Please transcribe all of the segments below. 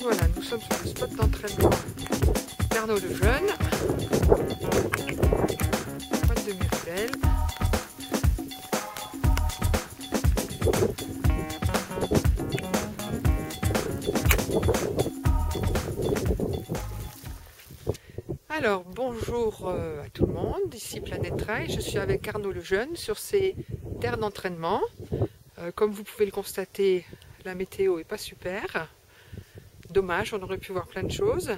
Voilà, nous sommes sur le spot d'entraînement d'Arnaud Lejeune, pointe de Méribel. Alors, bonjour à tout le monde, ici Planète Trail, je suis avec Arnaud Lejeune sur ces terres d'entraînement. Comme vous pouvez le constater, la météo n'est pas super. Dommage, on aurait pu voir plein de choses.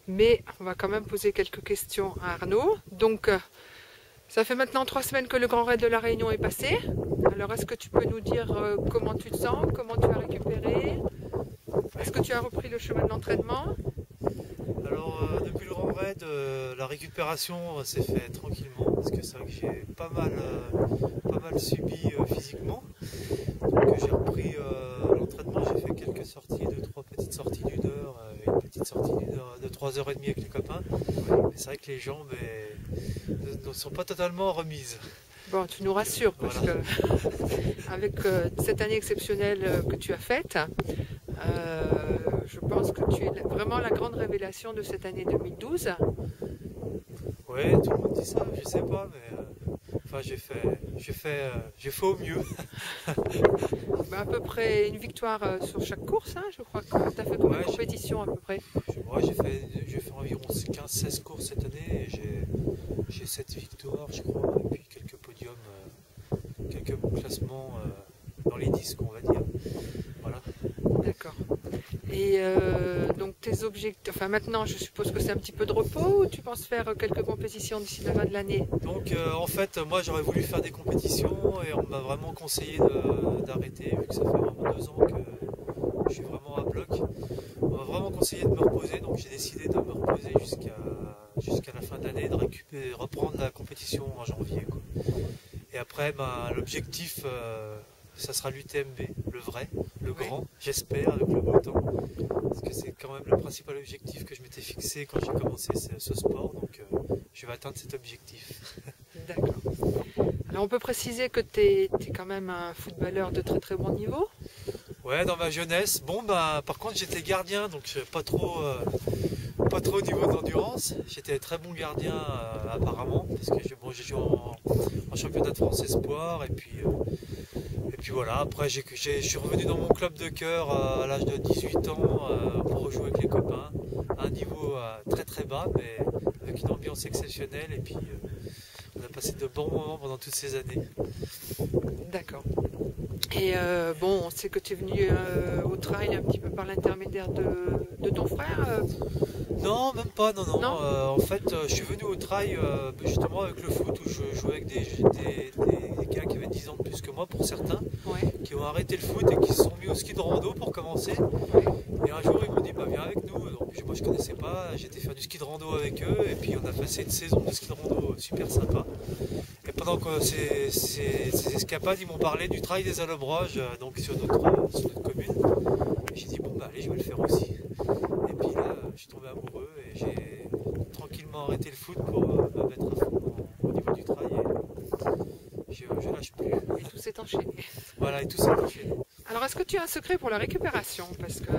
Mais on va quand même poser quelques questions à Arnaud. Donc, ça fait maintenant 3 semaines que le Grand Raid de la Réunion est passé. Alors, est-ce que tu peux nous dire comment tu te sens, comment tu as récupéré? Est-ce que tu as repris le chemin de l'entraînement? Alors, depuis le Grand Raid, la récupération s'est faite tranquillement parce que c'est vrai que j'ai pas mal subi physiquement. Donc, j'ai repris l'entraînement, j'ai fait quelques sorties, 2-3 petites sorties d'une heure, et une petite sortie de 3h30 avec les copains. Mais c'est vrai que les jambes ne sont pas totalement remises. Bon, tu nous rassures parce Voilà. que avec cette année exceptionnelle que tu as faite, je pense que tu es vraiment la grande révélation de cette année 2012. Ouais, tout le monde dit ça, je sais pas, mais enfin j'ai fait au mieux. À peu près une victoire sur chaque course, hein, je crois que tu as fait combien de compétitions à peu près? Moi j'ai fait environ 15-16 courses cette année et j'ai 7 victoires je crois, et puis quelques podiums, quelques bons classements dans les disques on va dire. Voilà. D'accord. Et donc tes objectifs, enfin maintenant je suppose que c'est un petit peu de repos ou tu penses faire quelques compétitions d'ici la fin de l'année? Donc en fait moi j'aurais voulu faire des compétitions et on m'a vraiment conseillé d'arrêter vu que ça fait vraiment 2 ans que je suis vraiment à bloc. On m'a vraiment conseillé de me reposer, donc j'ai décidé de me reposer jusqu'à la fin de l'année, de reprendre la compétition en janvier, quoi. Et après l'objectif ça sera l'UTMB, le vrai, le grand, j'espère, avec le beau temps. Parce que c'est quand même le principal objectif que je m'étais fixé quand j'ai commencé ce sport, donc je vais atteindre cet objectif. D'accord. Alors on peut préciser que tu es quand même un footballeur de très très bon niveau? Ouais, dans ma jeunesse. Bon, par contre j'étais gardien, donc pas trop au niveau d'endurance. J'étais un très bon gardien apparemment, parce que j'ai joué en championnat de France Espoir, et puis voilà, après je suis revenu dans mon club de cœur à l'âge de 18 ans pour rejouer avec les copains, à un niveau très très bas, mais avec une ambiance exceptionnelle, et puis on a passé de bons moments pendant toutes ces années. D'accord. Et bon, on sait que tu es venu au trail un petit peu par l'intermédiaire de ton frère. Non, même pas, non. Non. En fait, je suis venu au trail justement avec le foot, où je jouais avec des gars qui avaient 10 ans de plus que moi pour certains, Ouais. qui ont arrêté le foot et qui se sont mis au ski de rando pour commencer. Ouais. Et un jour, ils m'ont dit, viens avec nous. Donc, moi, je connaissais pas, j'étais faire du ski de rando avec eux, et puis on a passé une saison de ski de rando super sympa. Et pendant que ces escapades, ils m'ont parlé du trail des Allobroges, donc sur notre commune. Et j'ai dit, allez, je vais le faire aussi. Et puis là, je suis tombé amoureux et j'ai tranquillement arrêté le foot pour me mettre à fond au niveau du trail. Et je lâche plus. Et tout s'est enchaîné. Voilà, et tout s'est enchaîné. Alors est-ce que tu as un secret pour la récupération? Parce que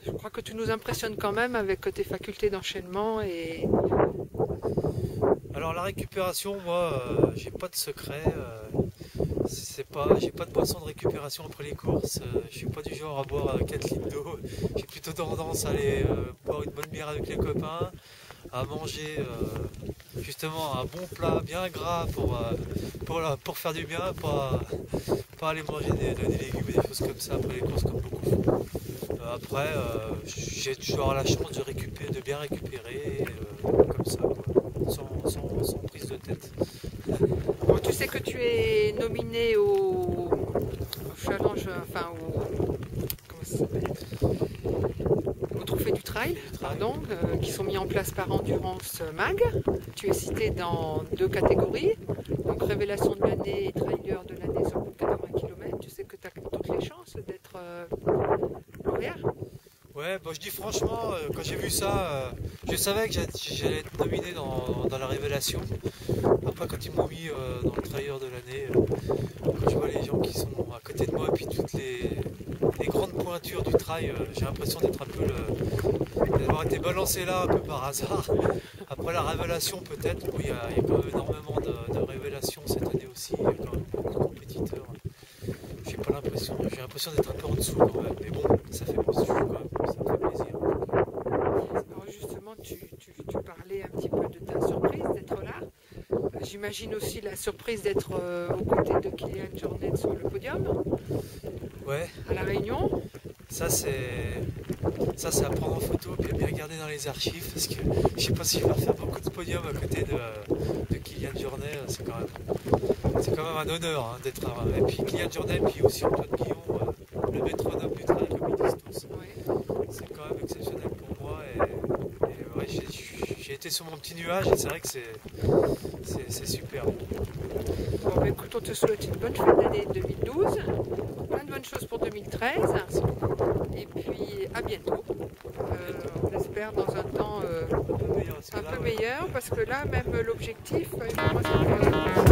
je crois que tu nous impressionnes quand même avec tes facultés d'enchaînement et... Alors la récupération, moi, j'ai pas de secret. J'ai pas de boisson de récupération après les courses. Je suis pas du genre à boire 4 litres d'eau. J'ai plutôt tendance à aller boire une bonne bière avec les copains, à manger justement un bon plat bien gras pour faire du bien, pas aller manger des légumes et des choses comme ça après les courses comme beaucoup font. Après, j'ai toujours la chance de bien récupérer comme ça, quoi, sans prise de tête. Bon, tu sais que tu es nominé au challenge, enfin comment ça s'appelle? Au trophée du trail, pardon, qui sont mis en place par Endurance Mag. Tu es cité dans 2 catégories, donc révélation de l'année et trailer de l'année sur plus de 80 km. Tu sais que tu as toutes les chances d'être lauréat. Ouais, je dis franchement, quand j'ai vu ça, je savais que j'allais être nominé dans la révélation. Après, quand ils m'ont mis dans le trailer de l'année, quand je vois les gens qui sont à côté de moi, puis toutes les grandes pointures l'aventure du trail, j'ai l'impression d'être un peu d'avoir été balancé là un peu par hasard. Après la révélation peut-être, il y a quand même énormément de révélations cette année aussi, il y a quand même beaucoup de compétiteurs. J'ai l'impression d'être un peu en dessous quand même, mais bon, ça fait plaisir quand même, ça me fait plaisir. Alors justement, tu parlais un petit peu de ta surprise d'être là. J'imagine aussi la surprise d'être aux côtés de Kilian Jornet sur le podium. Ouais. À La Réunion. Ça c'est à prendre en photo et à bien regarder dans les archives parce que je sais pas si je vais refaire beaucoup de podiums à côté de Kilian Jornet. C'est quand même un honneur hein, d'être et puis Kilian Jornet puis aussi Antoine Guillon, le métronome du trail comme ils disent tous. Ouais. C'est quand même exceptionnel pour moi et ouais, j'ai été sur mon petit nuage et c'est vrai que c'est super. Bon, bah, écoute, on te souhaite une bonne fin d'année 2012, plein de bonnes choses pour 2013, et puis à bientôt. On espère dans un temps un peu meilleur, parce que là, même l'objectif, il commence à